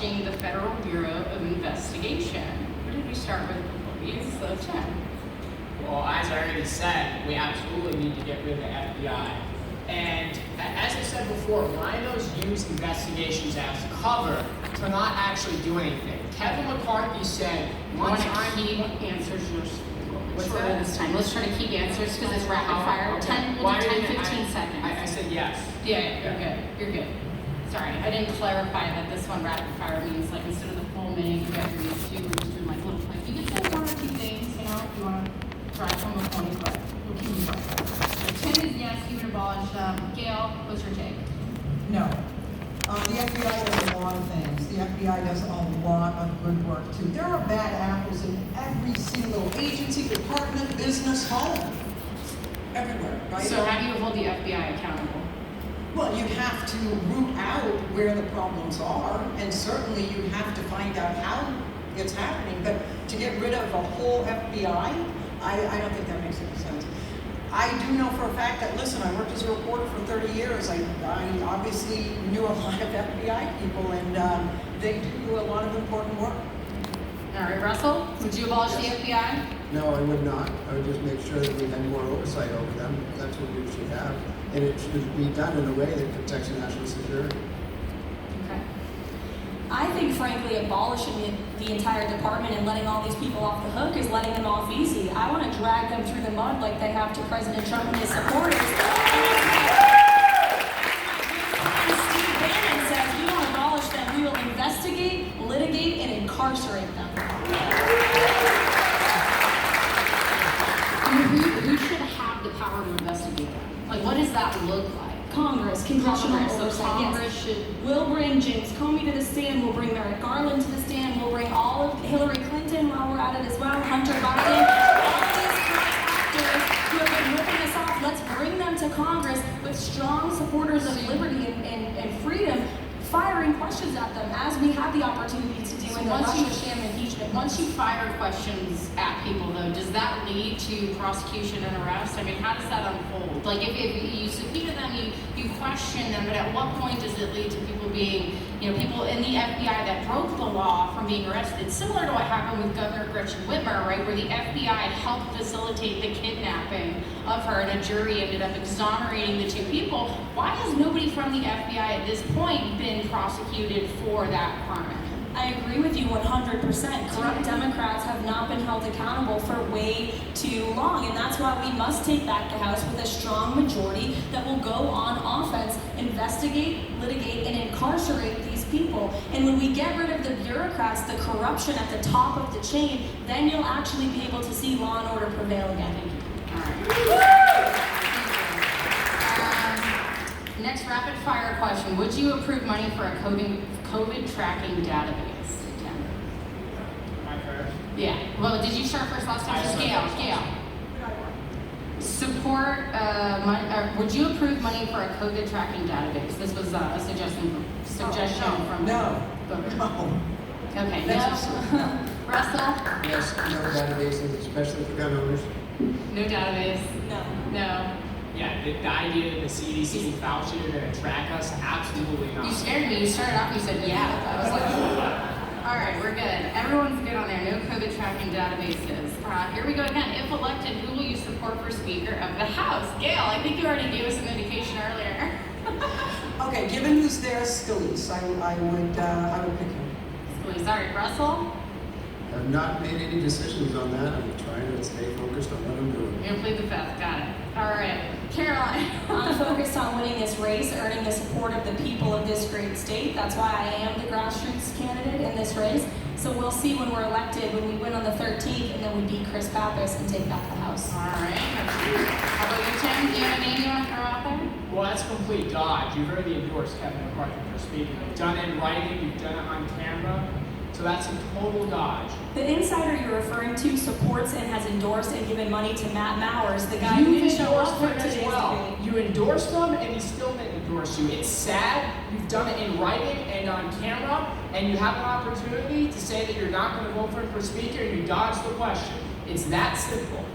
abolishing the Federal Bureau of Investigation. Where did we start with before? So, Tim. Well, as I already said, we absolutely need to get rid of the FBI. And as I said before, rhinos use investigations as cover to not actually do anything. Kevin McCarthy said one time keep answers yours. What's shorter that? this time. Let's try to keep answers because it's rapid fire. Okay. 10, Why 10, didn't 15 seconds. I said yes. Yeah, you're good. You're good. Sorry, I didn't clarify that this one rapid fire means like instead of the full minute, you guys are going to do like little quick. You can say one or two things, you know, if you want to try from a point, but we'll keep you so Tim is yes, you would abolish them. Gail, what's your take? No. The FBI does a lot of things. The FBI does a lot of good work too. There are bad apples in every single agency, department, business, home. Everywhere, right? So how do you hold the FBI accountable? Well, you have to root out where the problems are, and certainly you have to find out how it's happening. But to get rid of a whole FBI, I don't think that makes any sense. I do know for a fact that, listen, I worked as a reporter for 30 years. I obviously knew a lot of FBI people, and they do a lot of important work. All right, Russell, would you abolish the FBI? No, I would not. I would just make sure that we had more oversight over them. That's what we should have. And it should be done in a way that protects national security. Okay. I think, frankly, abolishing the entire department and letting all these people off the hook is letting them off easy. I want to drag them through the mud like they have to President Trump and his supporters. And Steve Bannon says we won't abolish them. We will investigate, litigate, and incarcerate them. Who should have the power to investigate them? Like, what does that look like? Congress, congressional Congress, so oversight. Congress Yes. should. We'll bring James Comey to the stand. We'll bring Merrick Garland to the stand. We'll bring all of Hillary Clinton while we're at it as well. Hunter Biden. All of these current actors who have been ripping us off. Let's bring them to Congress with strong supporters of liberty and freedom, firing questions at them as we have the opportunity to do in the Russia sham impeachment. Once you fire questions at people, though, does that lead to prosecution and arrest? I mean, how does that unfold? Like, if you subpoena them, you question them, but at what point does it lead to people being, people in the FBI that broke the law from being arrested? Similar to what happened with Governor Gretchen Whitmer, right, where the FBI helped facilitate the kidnapping of her, and a jury ended up exonerating the two people. Why has nobody from the FBI at this point been prosecuted for that crime? I agree with you 100%. Corrupt Democrats have not been held accountable for way too long, and that's why we must take back the House with a strong majority that will go on offense, investigate, litigate, and incarcerate these people. And when we get rid of the bureaucrats, the corruption at the top of the chain, then you'll actually be able to see law and order prevail again. All right. Next rapid fire question. Would you approve money for a COVID tracking database? My first. Yeah. Well, did you start first last time? Gail. Support, would you approve money for a COVID tracking database? This was a suggestion from No. voters. No. Okay, That's no. Russell? Yes, no databases, especially for gun owners. No database? No. No. Yeah, the idea that the CDC and Fauci are going to track us, absolutely You not. scared me. You started off, you said, yeah. I was like, all right, we're good. Everyone's good on there. No COVID tracking databases. Here we go again. If elected, who will you support for Speaker of the House? Gail, I think you already gave us an indication earlier. Okay, given who's there, Scalise, I would pick him. Scalise. All right, Russell? I've not made any decisions on that. I'm trying to stay focused on what I'm doing. You're gonna plead the fifth. Got it. All right, Caroline. I'm focused on winning this race, earning the support of the people of this great state. That's why I am the grassroots candidate in this race. So we'll see when we're elected, when we win on the 13th, and then we beat Chris Pappas and take back the House. All right. How about you, Tim? Do you have a name you want to throw out there? Well, that's a complete dodge. You've already endorsed Kevin McCarthy for speaking. You've done it in writing, you've done it on camera. So that's a total dodge. The insider you're referring to supports and has endorsed and given money to Matt Mowers, the guy who You didn't show endorsed up for him as today's well. debate. You endorsed him, and he still didn't endorse you. It's sad. You've done it in writing and on camera, and you have an opportunity to say that you're not going to vote for him for speaker, and you dodge the question. It's that simple.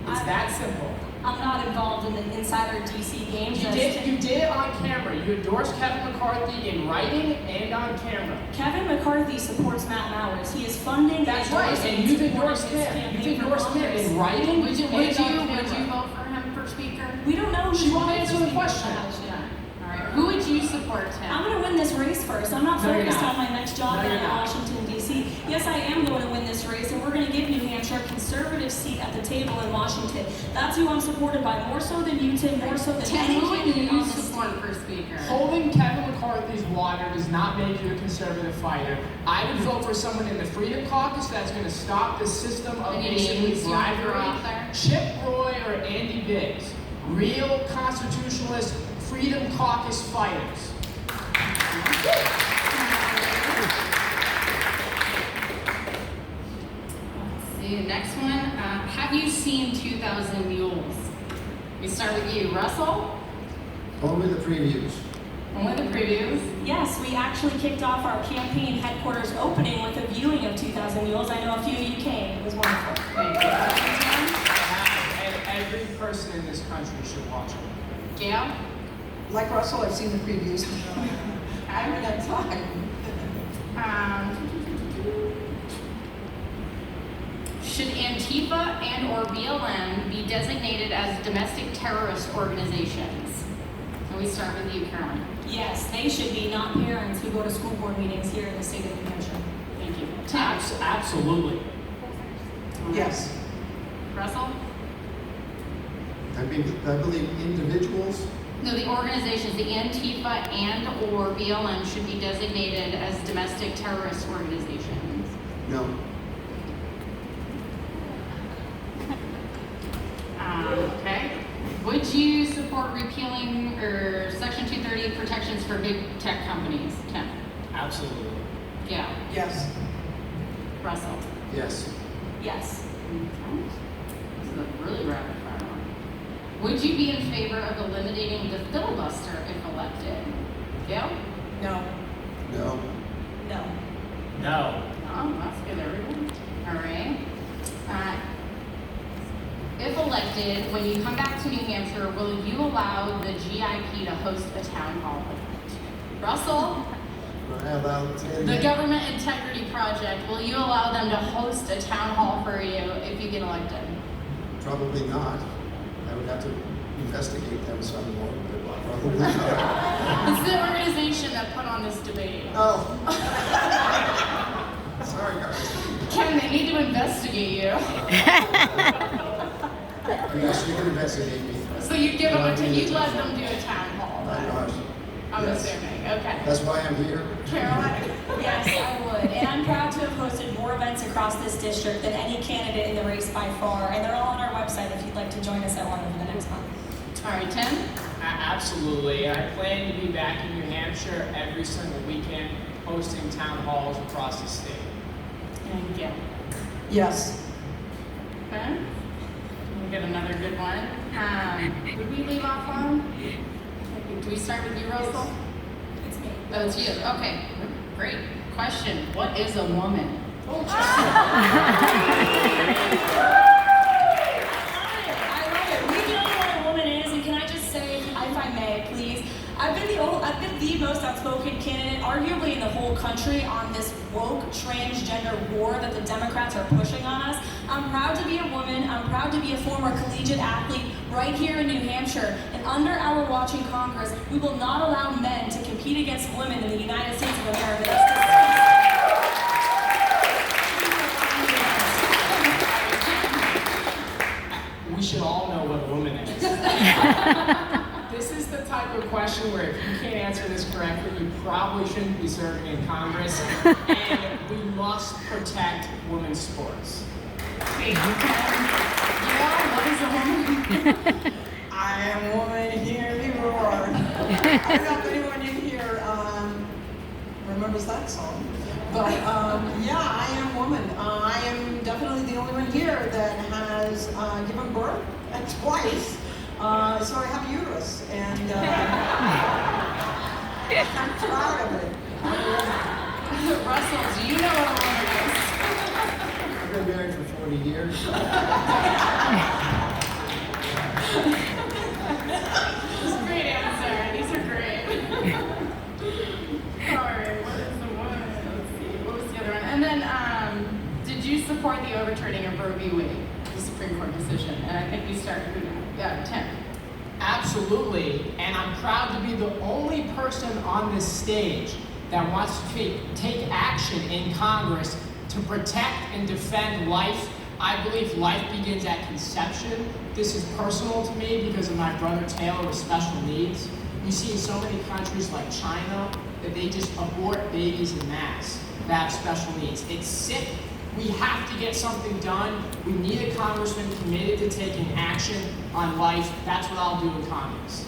It's that simple. I'm not involved in the insider DC games. You did it on camera. You endorsed Kevin McCarthy in writing and on camera. Kevin McCarthy supports Matt Mowers. He is funding That's and right, endorsing and you've supporting endorsed his him. campaign You've for endorsed him Congress. in writing Would you and on camera. vote for him for speaker? We don't know. She who's won't running answer for the Speaker of question. House yet. All right. Who would you support, Tim? I'm going to win this race first. I'm not No, you're focused not. on my next job No, down you're in not. Washington, D.C. Yes, I am going to win this race, and we're going to give New Hampshire a conservative seat at the table in Washington. That's who I'm supported by, more so than you, Tim, more so than Tim, any who would candidate you on this support state. for speaker? Holding Kevin McCarthy's water does not make you a conservative fighter. I would vote for someone in the Freedom Caucus that's going to stop this system of Any basically names you wanna throw bribery. out there? Chip Roy or Andy Biggs, real constitutionalist Freedom Caucus fighters. Let's see, next one. Have you seen 2,000 Mules? We start with you, Russell. Only the previews. Only the previews. Yes, we actually kicked off our campaign headquarters opening with a viewing of 2,000 Mules. I know a few of you came. It was wonderful. Thank you. And every person in this country should watch it. Gail? Like Russell, I've seen the previews. I haven't had time. Should Antifa and or BLM be designated as domestic terrorist organizations? And we start with you, Caroline. Yes, they should be, not parents who go to school board meetings here in the state of New Hampshire. Thank you. Tim? Absolutely. Yes. Russell? I believe individuals, No, the organizations, the Antifa and or BLM should be designated as domestic terrorist organizations. no. Okay. Would you support repealing or Section 230 protections for big tech companies? Tim? Absolutely. Yeah. Yes. Russell? Yes. Yes. This is a really rapid fire one. Would you be in favor of eliminating the filibuster if elected? Gail? No. No. No. No. Oh, that's good, everyone. All right. If elected, when you come back to New Hampshire, will you allow the GIP to host a town hall event? Russell, Will I allow it to the Government Integrity Project, will you allow them to host a town hall for you if you get elected? Probably not. I would have to investigate them some more, but probably not. It's the organization that put on this debate. Oh. Sorry, guys. Ken, they need to investigate you. Yes, you can investigate me. So you'd give them you'd let them do a town hall. My gosh. I'm Yes. assuming. Okay. That's why I'm here. Caroline? Yes, I would. And I'm proud to have hosted more events across this district than any candidate in the race by far. And they're all on our website if you'd like to join us at one over the next month. All right, Tim? Absolutely. I plan to be back in New Hampshire every single weekend, hosting town halls across the state. And Gail. Yes. Okay. We'll get another good one. Would we leave off on? Do we start with you, Russell? It's me. Oh, it's you. Okay. Great. Question. What is a woman? I love it. We know what a woman is, and can I just say, if I may, please, I've been the most outspoken candidate, arguably in the whole country, on this woke transgender war that the Democrats are pushing on us. I'm proud to be a woman. I'm proud to be a former collegiate athlete right here in New Hampshire. And under our watching Congress, we will not allow men to compete against women in the United States of America. That's We should all know what a woman is. This is the type of question where if you can't answer this correctly, you probably shouldn't be serving in Congress. And we must protect women's sports. Thank you, Tim. Yeah, what is a woman? I am a woman, hear me roar. I don't know if anyone in here remembers that song. But yeah, I am a woman. I am definitely the only one here that has given birth twice. So I have a uterus, and I'm proud of it. Russell, do you know what a woman is? I've been married for 40 years. Great answer. These are great. Alright, what is the one? Let's see. What was the other one? And then, did you support the overturning of Roe v. Wade, the Supreme Court decision? And I think we started with Tim. Absolutely, and I'm proud to be the only person on this stage that wants to take action in Congress to protect and defend life. I believe life begins at conception. This is personal to me because of my brother Taylor with special needs. You see in so many countries like China that they just abort babies en masse that have special needs. It's sick. We have to get something done. We need a congressman committed to taking action on life. That's what I'll do in Congress.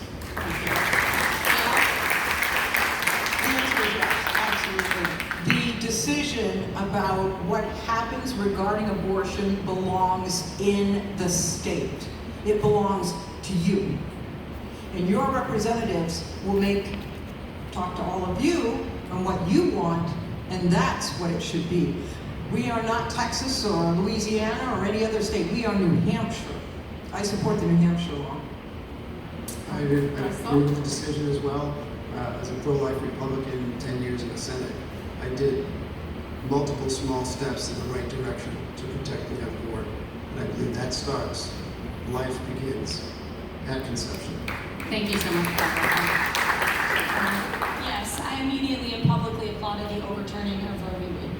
Absolutely. The decision about what happens regarding abortion belongs in the state. It belongs to you. And your representatives will talk to all of you on what you want, and that's what it should be. We are not Texas or Louisiana or any other state. We are New Hampshire. I support the New Hampshire law. I approve of the decision as well. As a pro-life Republican, 10 years in the Senate, I did multiple small steps in the right direction to protect the unborn. And I believe that starts. Life begins at conception. Thank you so much for that. Yes, I immediately and publicly applauded the overturning of Roe v. Wade.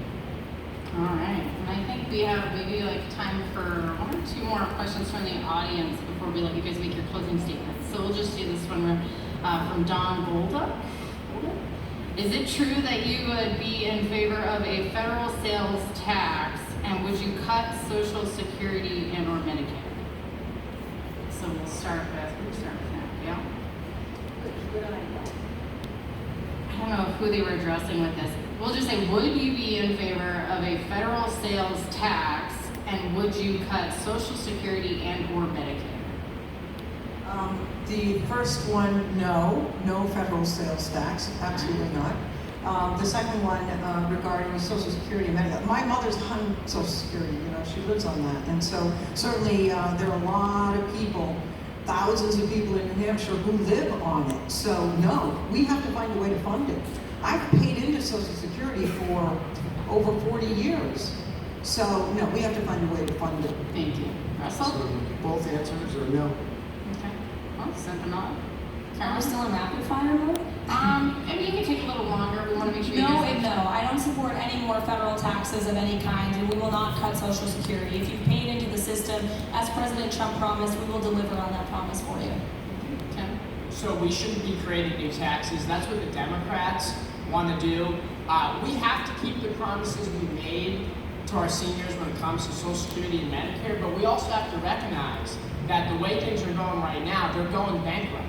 All right, and I think we have maybe like time for one or two more questions from the audience before we let you guys make your closing statements. So we'll just do this one from Don Bolduc. Is it true that you would be in favor of a federal sales tax, and would you cut Social Security and or Medicare? So we'll start with that, yeah? I don't know who they were addressing with this. We'll just say, would you be in favor of a federal sales tax, and would you cut Social Security and or Medicare? The first one, no federal sales tax, absolutely not. The second one, regarding Social Security and Medicare. My mother's on Social Security, she lives on that. And so certainly there are a lot of people, thousands of people in New Hampshire who live on it. So no, we have to find a way to fund it. I've paid into Social Security for over 40 years. So no, we have to find a way to fund it. Thank you. Russell? So both answers or no? Okay. Well, second on. Are we still in rapid fire mode? Maybe you can take a little longer. We want to make sure you No guys and no. I don't support any more federal taxes of any kind, and we will not cut Social Security. If you've paid into the system, as President Trump promised, we will deliver on that promise for you. Tim? So we shouldn't be creating new taxes. That's what the Democrats want to do. We have to keep the promises we made to our seniors when it comes to Social Security and Medicare, but we also have to recognize that the way things are going right now, they're going bankrupt.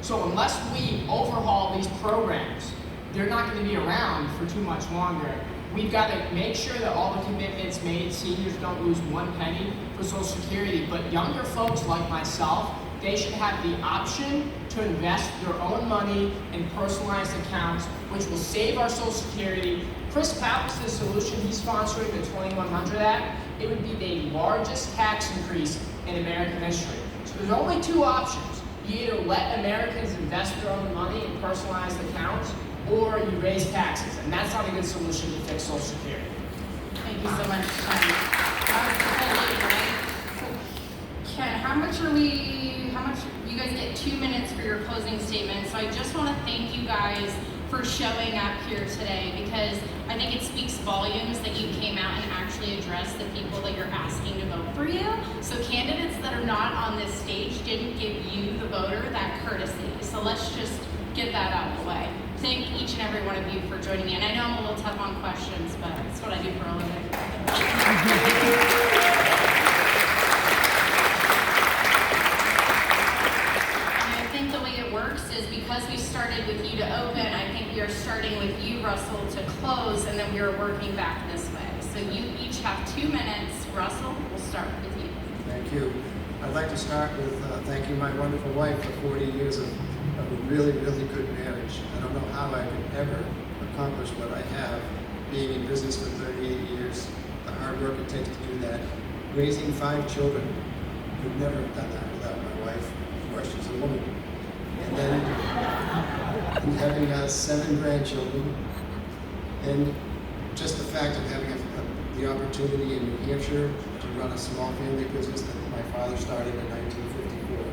So unless we overhaul these programs, they're not going to be around for too much longer. We've got to make sure that all the commitments made, seniors don't lose one penny for Social Security, but younger folks like myself, they should have the option to invest their own money in personalized accounts, which will save our Social Security. Chris Pappas' solution, he's sponsoring the 2100 Act. It would be the largest tax increase in American history. So there's only two options. You either let Americans invest their own money in personalized accounts, or you raise taxes, and that's not a good solution to fix Social Security. Thank you so much, Ken. Ken, how much you guys get 2 minutes for your closing statement, so I just want to thank you guys for showing up here today, because I think it speaks volumes that you came out and actually addressed the people that you're asking to vote for you. So candidates that are not on this stage didn't give you, the voter, that courtesy. So let's just get that out of the way. Thank each and every one of you for joining me. And I know I'm a little tough on questions, but it's what I do for a living. The way it works is because we started with you to open, I think we are starting with you, Russell, to close, and then we are working back this way. So you each have 2 minutes. Russell, we'll start with you. Thank you. I'd like to start with thanking my wonderful wife for 40 years of a really, really good marriage. I don't know how I could ever accomplish what I have, being in business for 38 years, the hard work it takes to do that, raising 5 children. Would never have done that without my wife. first, she's a woman. And then having 7 grandchildren, and just the fact of having the opportunity in New Hampshire to run a small family business that my father started in 1954.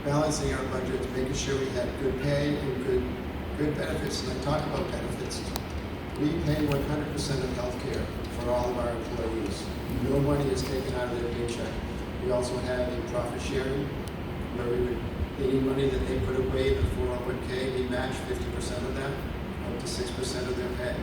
Balancing our budgets, making sure we had good pay and good benefits. And I talk about benefits. We pay 100% of health care for all of our employees. No money is taken out of their paycheck. We also have a profit sharing where we would, any money that they put away in the 401k, we match 50% of that, up to 6% of their pay.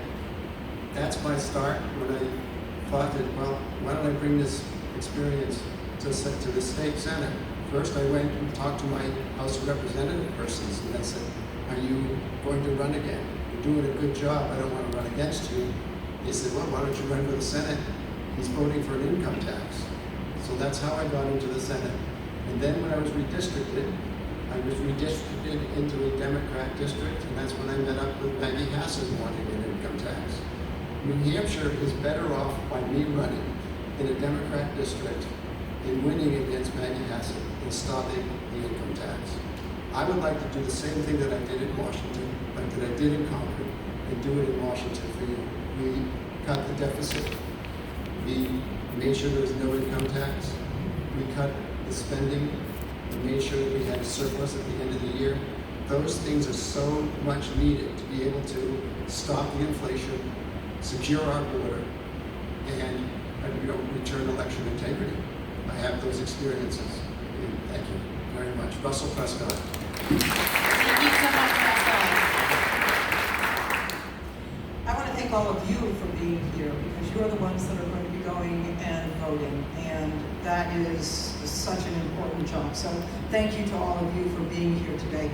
That's my start when I thought that, well, why don't I bring this experience to the state senate? First, I went and talked to my House of Representative persons, and I said, are you going to run again? You're doing a good job. I don't want to run against you. They said, well, why don't you run for the Senate? He's voting for an income tax. So that's how I got into the Senate. And then when I was redistricted into a Democrat district, and that's when I met up with Maggie Hassan wanting an income tax. New Hampshire is better off by me running in a Democrat district and winning against Maggie Hassan and stopping the income tax. I would like to do the same thing that I did in Washington, like that I did in Concord, and do it in Washington for you. We cut the deficit. We made sure there was no income tax. We cut the spending. We made sure that we had a surplus at the end of the year. Those things are so much needed to be able to stop the inflation, secure our border, and return election integrity. I have those experiences. And thank you very much. Russell Prescott. Thank you so much, Russell. I want to thank all of you for being here because you're the ones that are going to be going and voting, and that is such an important job. So thank you to all of you for being here today.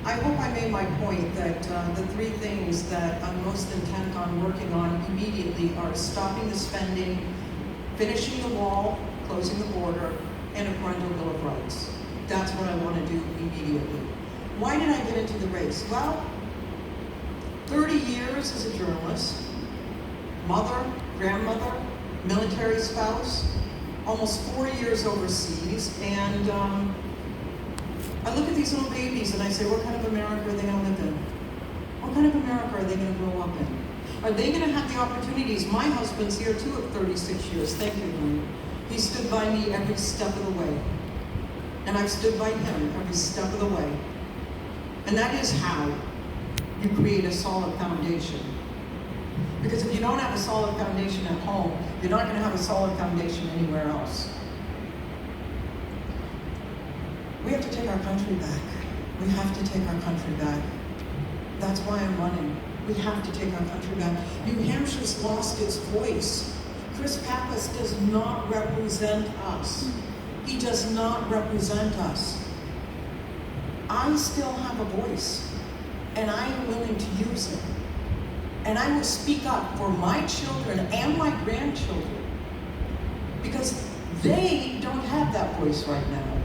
I hope I made my point that the 3 things that I'm most intent on working on immediately are stopping the spending, finishing the wall, closing the border, and a parental bill of rights. That's what I want to do immediately. Why did I get into the race? Well, 30 years as a journalist, mother, grandmother, military spouse, almost 4 years overseas, and I look at these little babies and I say, what kind of America are they going to live in? What kind of America are they going to grow up in? Are they going to have the opportunities? My husband's here too at 36 years. Thank you, honey. He stood by me every step of the way. And I've stood by him every step of the way. And that is how you create a solid foundation. Because if you don't have a solid foundation at home, you're not going to have a solid foundation anywhere else. We have to take our country back. We have to take our country back. That's why I'm running. We have to take our country back. New Hampshire's lost its voice. Chris Pappas does not represent us. He does not represent us. I still have a voice, and I am willing to use it. And I will speak up for my children and my grandchildren, because they don't have that voice right now.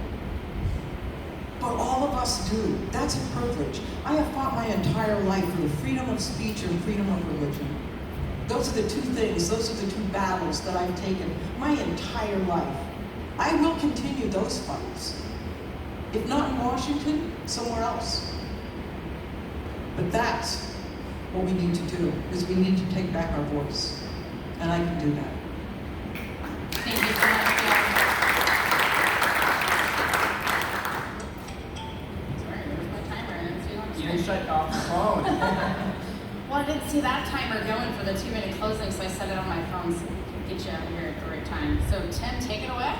But all of us do. That's a privilege. I have fought my entire life for the freedom of speech and freedom of religion. Those are the 2 things, those are the 2 battles that I've taken my entire life. I will continue those fights. If not in Washington, somewhere else. But that's what we need to do, is we need to take back our voice. And I can do that. Thank you so much, Jill. Sorry, where's my timer? I didn't see it on the You didn't screen. shut off the phone. Well, I didn't see that timer going for the 2-minute closing, so I set it on my phone so I could get you out of here at the right time. So Tim, take it away.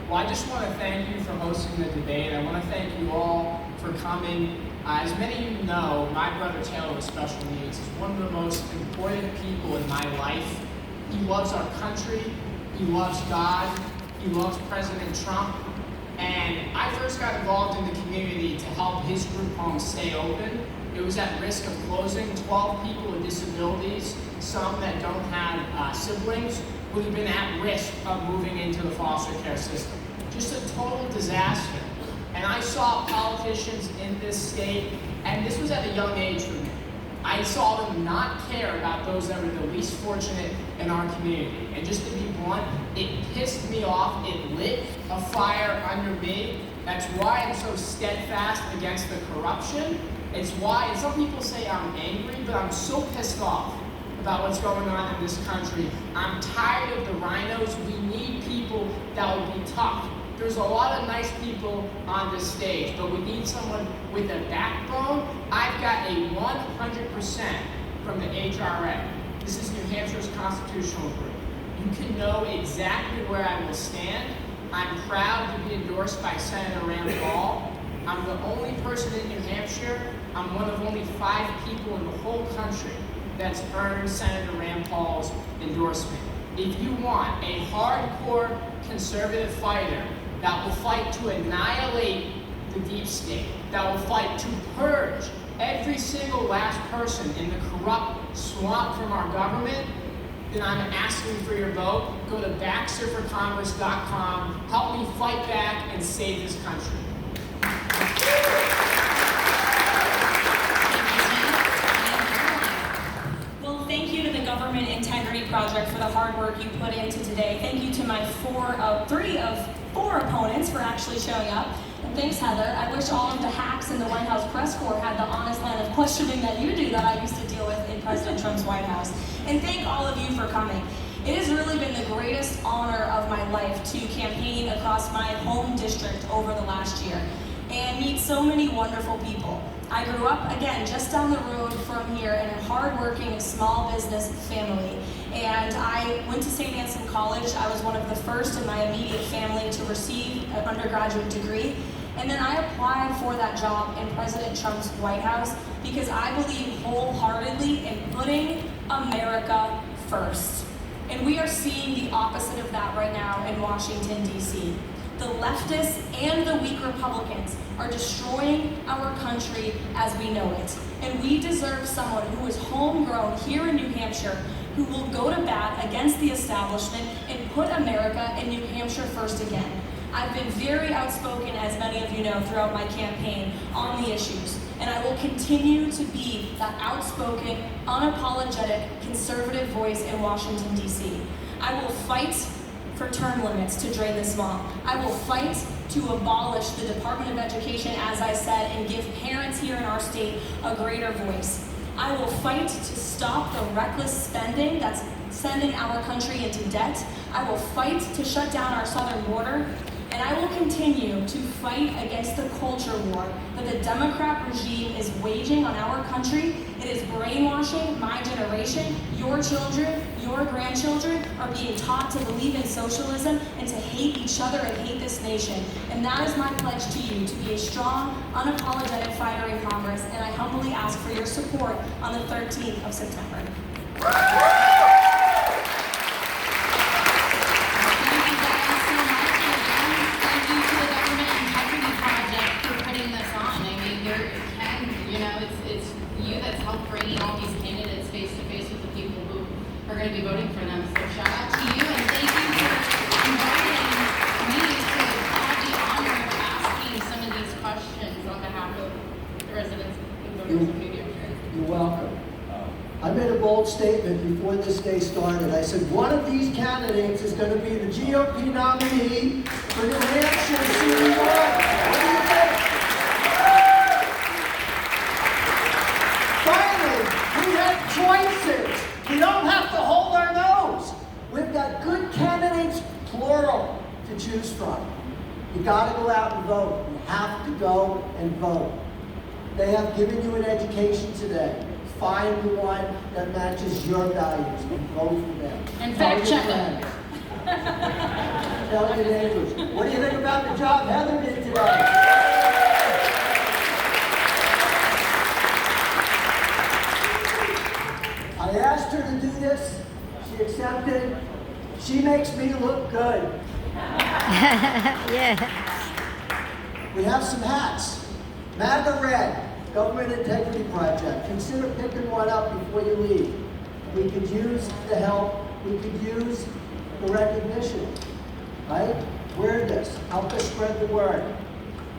Well, I just want to thank you for hosting the debate. I want to thank you all for coming. As many of you know, my brother Taylor with special needs is one of the most important people in my life. He loves our country. He loves God. He loves President Trump. And I first got involved in the community to help his group home stay open. It was at risk of closing. 12 people with disabilities, some that don't have siblings, would have been at risk of moving into the foster care system. Just a total disaster. And I saw politicians in this state, and this was at a young age for me. I saw them not care about those that were the least fortunate in our community. And just to be blunt, it pissed me off. It lit a fire under me That's why I'm so steadfast against the corruption. It's why, and some people say I'm angry, but I'm so pissed off about what's going on in this country. I'm tired of the rhinos. We need people that will be tough. There's a lot of nice people on this stage, but we need someone with a backbone. I've got a 100% from the HRA. This is New Hampshire's constitutional group. You can know exactly where I will stand. I'm proud to be endorsed by Senator Rand Paul. I'm the only person in New Hampshire. I'm one of only 5 people in the whole country that's earned Senator Rand Paul's endorsement. If you want a hardcore conservative fighter that will fight to annihilate the deep state, that will fight to purge every single last person in the corrupt swamp from our government, then I'm asking for your vote. Go to BaxterForCongress.com. Help me fight back and save this country. Well, thank you to the Government Integrity Project for the hard work you put into today. Thank you to my 3 of 4 opponents for actually showing up. And thanks, Heather. I wish all of the hacks in the White House press corps had the honest line of questioning that you do that I used to deal with in President Trump's White House. And thank all of you for coming. It has really been the greatest honor of my life to campaign across my home district over the last year and meet so many wonderful people. I grew up, again, just down the road from here in a hardworking small business family. And I went to St. Anselm College. I was one of the first in my immediate family to receive an undergraduate degree. And then I applied for that job in President Trump's White House because I believe wholeheartedly in putting America first. And we are seeing the opposite of that right now in Washington, D.C. The leftists and the weak Republicans are destroying our country as we know it. And we deserve someone who is homegrown here in New Hampshire, who will go to bat against the establishment and put America and New Hampshire first again. I've been very outspoken, as many of you know, throughout my campaign on the issues. And I will continue to be that outspoken, unapologetic, conservative voice in Washington, D.C. I will fight for term limits to drain the swamp. I will fight to abolish the Department of Education, as I said, and give parents here in our state a greater voice. I will fight to stop the reckless spending that's sending our country into debt. I will fight to shut down our southern border. And I will continue to fight against the culture war that the Democrat regime is waging on our country. It is brainwashing my generation. Your children, your grandchildren are being taught to believe in socialism and to hate each other and hate this nation. And that is my pledge to you, to be a strong, unapologetic fighter in Congress. And I humbly ask for your support on the 13th of September. Going to be voting for them. So shout out to you and thank you for inviting me to have the honor of asking some of these questions on behalf of the residents and voters of New Hampshire. You're welcome. I made a bold statement before this day started. I said one of these candidates is going to be the GOP nominee for New Hampshire City Hall. What do you think? Finally, we have choices. We don't have to hold our nose. We've got good candidates, plural, to choose from. You got to go out and vote. You have to go and vote. They have given you an education today. Find the one that matches your values and vote for them. And fact check them. Tell your neighbors. What do you think about the job Heather did today? I asked her to do this. She accepted. She makes me look good. Yeah. We have some hats. MAGA Red, Government Integrity Project. Consider picking one up before you leave. We could use the help. We could use the recognition. Right? Wear this. Help us spread the word.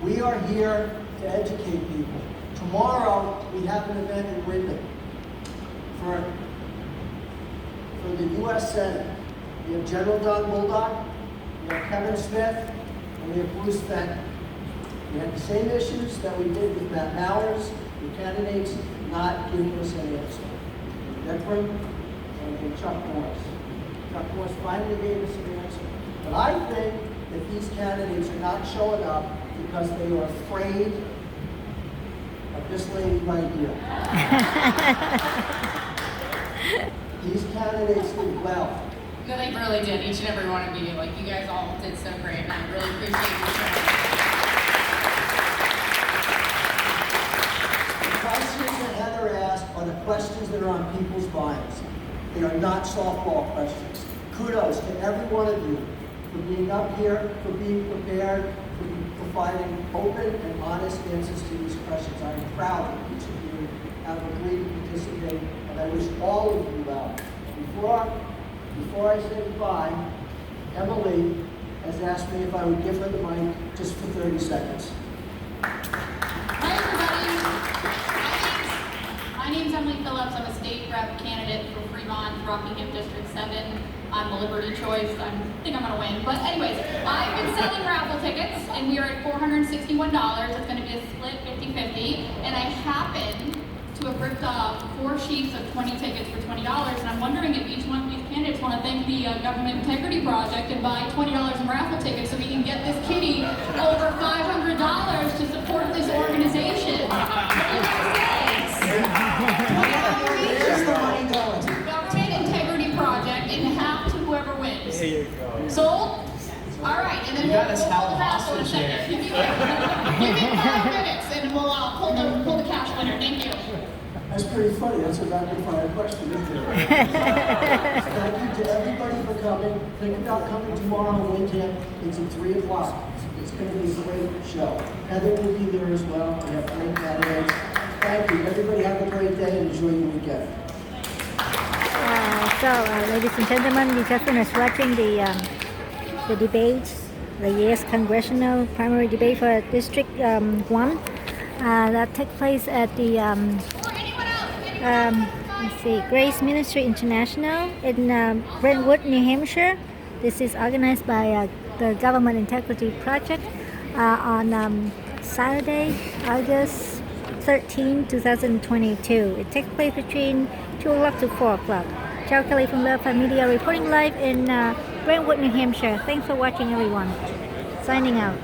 We are here to educate people. Tomorrow, we have an event in Wyndham for the U.S. Senate. We have General Don Bulldog, we have Kevin Smith, and we have Bruce Fenton. We had the same issues that we did with Matt Mowers, the candidates not giving us an answer. Different and Chuck Norris. Chuck Norris finally gave us an answer. But I think that these candidates are not showing up because they are afraid of this lady right here. These candidates did well. No, they really did. Each and every one of you, like you guys all did so great, and I really appreciate you sharing. The questions that Heather asked are the questions that are on people's minds. They are not softball questions. Kudos to every one of you for being up here, for being prepared, for providing open and honest answers to these questions. I am proud that each of you have agreed to participate, and I wish all of you well. Before I say goodbye, Emily has asked me if I would give her the mic just for 30 seconds. Hi everybody. My name's Emily Phillips. I'm a state rep candidate for Fremont, Rockingham District 7. I'm the Liberty choice. I think I'm gonna win. But anyways, I've been selling raffle tickets and we are at $461. It's gonna be a split 50-50. And I happen to have ripped off 4 sheets of 20 tickets for $20. And I'm wondering if each one of these candidates want to thank the Government Integrity Project and buy $20 in raffle tickets so we can get this kitty over $500 to support this organization. What do you guys say? Where's the money going? Government Integrity Project and half to whoever wins. There you go. Sold? All right, and then You we'll got us pull held the raffle in a hostage here. second. Give me 5 minutes and we'll pull the cash winner. Thank you. That's pretty funny. That's a rapid fire question, isn't it? Thank you to everybody for coming. Think about coming tomorrow on Windham. It's at 3 o'clock. It's going to be a great show. Heather will be there as well. We have great candidates. Thank you. Everybody have a great day and enjoy your weekend. Ladies and gentlemen, we just finished watching the debates, the U.S. congressional primary debate for District 1 that took place at the let's see, Grace Ministry International in Brentwood, New Hampshire. This is organized by the Government Integrity Project on Saturday, August 13, 2022. It takes place between 2 o'clock to 4 o'clock. Ciao Kelly from Love Media reporting live in Brentwood, New Hampshire. Thanks for watching, everyone. Signing out.